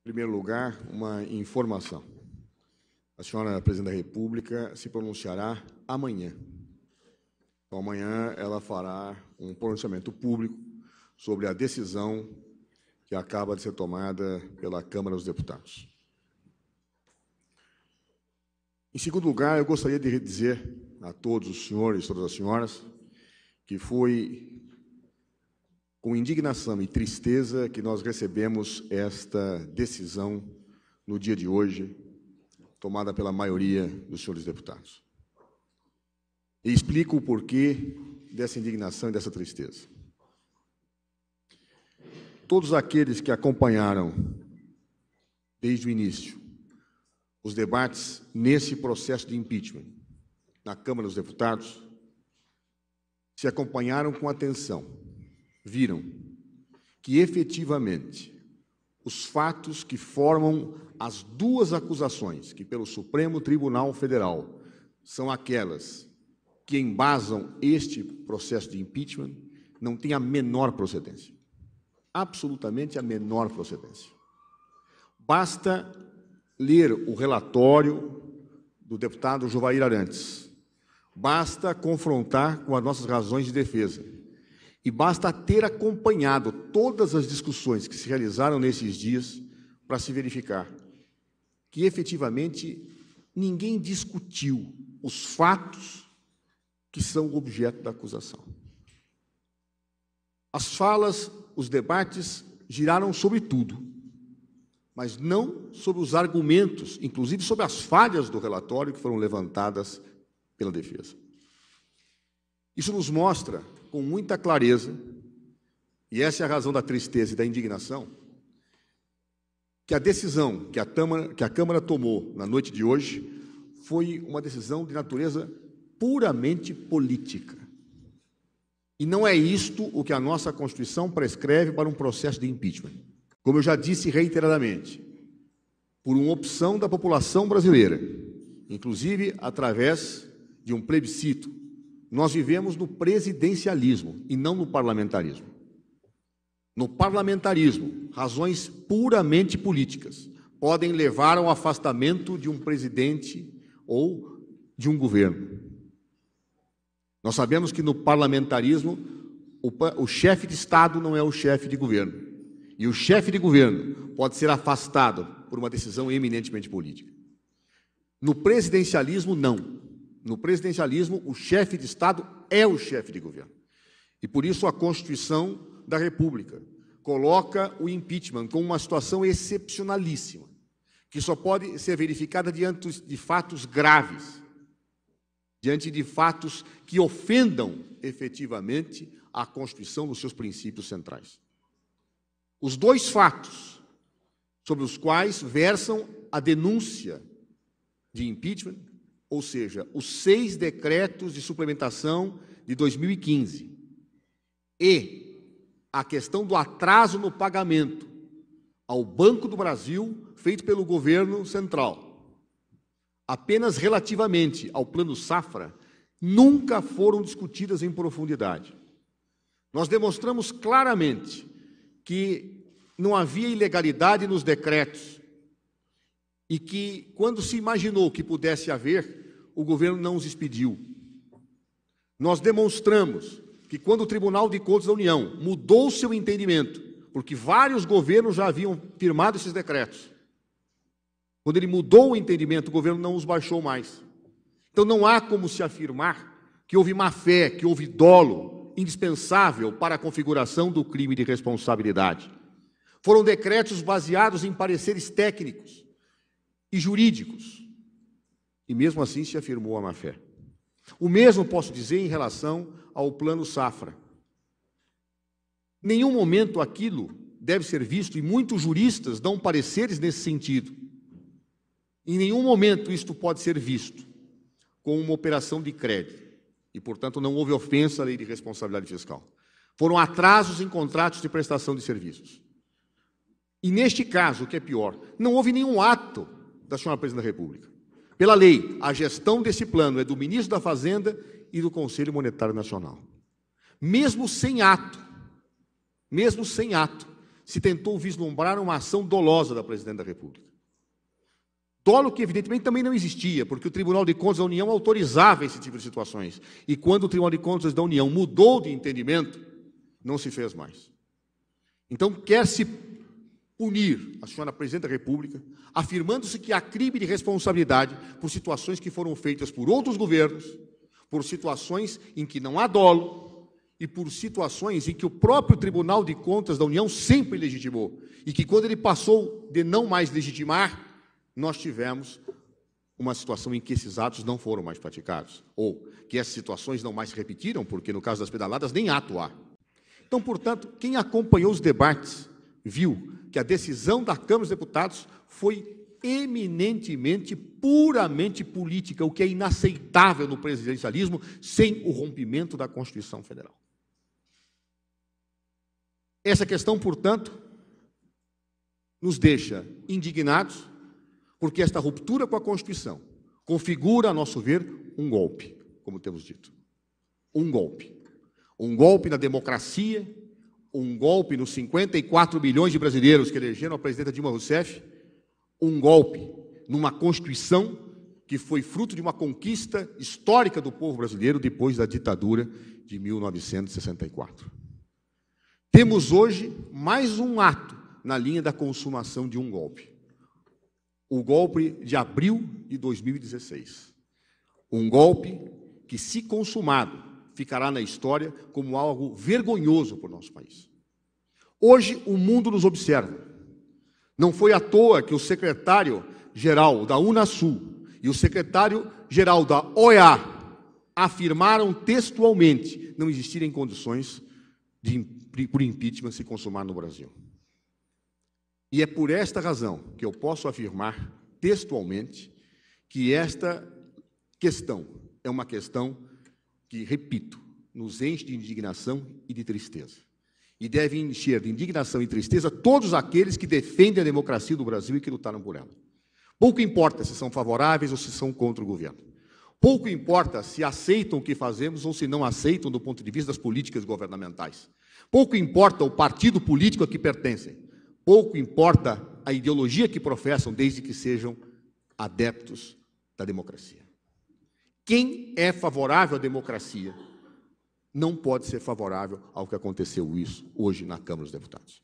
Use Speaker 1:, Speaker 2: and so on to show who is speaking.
Speaker 1: primeiro lugar, uma informação. A senhora Presidente da República se pronunciará amanhã. Então, amanhã ela fará um pronunciamento público sobre a decisão que acaba de ser tomada pela Câmara dos Deputados. Em segundo lugar, eu gostaria de dizer a todos os senhores e todas as senhoras que foi com indignação e tristeza que nós recebemos esta decisão no dia de hoje, tomada pela maioria dos senhores deputados. E explico o porquê dessa indignação e dessa tristeza. Todos aqueles que acompanharam desde o início os debates nesse processo de impeachment na Câmara dos Deputados se acompanharam com atenção, viram que efetivamente os fatos que formam as duas acusações que pelo Supremo Tribunal Federal são aquelas que embasam este processo de impeachment não têm a menor procedência. Absolutamente a menor procedência. Basta ler o relatório do deputado Jovair Arantes, basta confrontar com as nossas razões de defesa e basta ter acompanhado todas as discussões que se realizaram nesses dias para se verificar que, efetivamente, ninguém discutiu os fatos que são objeto da acusação. As falas, os debates giraram sobre tudo, mas não sobre os argumentos, inclusive sobre as falhas do relatório que foram levantadas pela defesa. Isso nos mostra, com muita clareza, e essa é a razão da tristeza e da indignação, que a decisão que a Câmara tomou na noite de hoje foi uma decisão de natureza puramente política. E não é isto o que a nossa Constituição prescreve para um processo de impeachment. Como eu já disse reiteradamente, por uma opção da população brasileira, inclusive através de um plebiscito, nós vivemos no presidencialismo e não no parlamentarismo. No parlamentarismo, razões puramente políticas podem levar ao afastamento de um presidente ou de um governo. Nós sabemos que no parlamentarismo o chefe de Estado não é o chefe de governo. E o chefe de governo pode ser afastado por uma decisão eminentemente política. No presidencialismo, não. No presidencialismo, o chefe de Estado é o chefe de governo. E por isso a Constituição da República coloca o impeachment como uma situação excepcionalíssima, que só pode ser verificada diante de fatos graves, diante de fatos que ofendam efetivamente a Constituição nos seus princípios centrais. Os dois fatos sobre os quais versam a denúncia de impeachment, ou seja, os 6 decretos de suplementação de 2015 e a questão do atraso no pagamento ao Banco do Brasil feito pelo governo central, apenas relativamente ao Plano Safra, nunca foram discutidas em profundidade. Nós demonstramos claramente que não havia ilegalidade nos decretos e que, quando se imaginou que pudesse haver, o governo não os expediu. Nós demonstramos que, quando o Tribunal de Contas da União mudou seu entendimento, porque vários governos já haviam firmado esses decretos, quando ele mudou o entendimento, o governo não os baixou mais. Então, não há como se afirmar que houve má-fé, que houve dolo indispensável para a configuração do crime de responsabilidade. Foram decretos baseados em pareceres técnicos e jurídicos. E mesmo assim se afirmou a má-fé. O mesmo posso dizer em relação ao Plano Safra. Em nenhum momento aquilo deve ser visto, e muitos juristas dão pareceres nesse sentido. Em nenhum momento isto pode ser visto como uma operação de crédito. E, portanto, não houve ofensa à lei de responsabilidade fiscal. Foram atrasos em contratos de prestação de serviços. E, neste caso, o que é pior, não houve nenhum ato da senhora Presidente da República. Pela lei, a gestão desse plano é do Ministro da Fazenda e do Conselho Monetário Nacional. Mesmo sem ato, se tentou vislumbrar uma ação dolosa da Presidente da República. Dolo que, evidentemente, também não existia, porque o Tribunal de Contas da União autorizava esse tipo de situações. E quando o Tribunal de Contas da União mudou de entendimento, não se fez mais. Então, quer-se punir a senhora Presidente da República, afirmando-se que há crime de responsabilidade por situações que foram feitas por outros governos, por situações em que não há dolo e por situações em que o próprio Tribunal de Contas da União sempre legitimou. E que, quando ele passou de não mais legitimar, nós tivemos uma situação em que esses atos não foram mais praticados, ou que essas situações não mais se repetiram, porque no caso das pedaladas nem ato há. Então, portanto, quem acompanhou os debates viu que a decisão da Câmara dos Deputados foi eminentemente, puramente política, o que é inaceitável no presidencialismo sem o rompimento da Constituição Federal. Essa questão, portanto, nos deixa indignados, porque esta ruptura com a Constituição configura, a nosso ver, um golpe, como temos dito. Um golpe. Um golpe na democracia, um golpe nos 54 milhões de brasileiros que elegeram a presidenta Dilma Rousseff, um golpe numa Constituição que foi fruto de uma conquista histórica do povo brasileiro depois da ditadura de 1964. Temos hoje mais um ato na linha da consumação de um golpe. O golpe de abril de 2016. Um golpe que, se consumado, ficará na história como algo vergonhoso para o nosso país. Hoje, o mundo nos observa. Não foi à toa que o secretário-geral da Unasul e o secretário-geral da OEA afirmaram textualmente não existirem condições por impeachment se consumar no Brasil. E é por esta razão que eu posso afirmar textualmente que esta questão é uma questão que, repito, nos enche de indignação e de tristeza. E deve encher de indignação e tristeza todos aqueles que defendem a democracia do Brasil e que lutaram por ela. Pouco importa se são favoráveis ou se são contra o governo. Pouco importa se aceitam o que fazemos ou se não aceitam do ponto de vista das políticas governamentais. Pouco importa o partido político a que pertencem. Pouco importa a ideologia que professam, desde que sejam adeptos da democracia. Quem é favorável à democracia não pode ser favorável ao que aconteceu hoje na Câmara dos Deputados.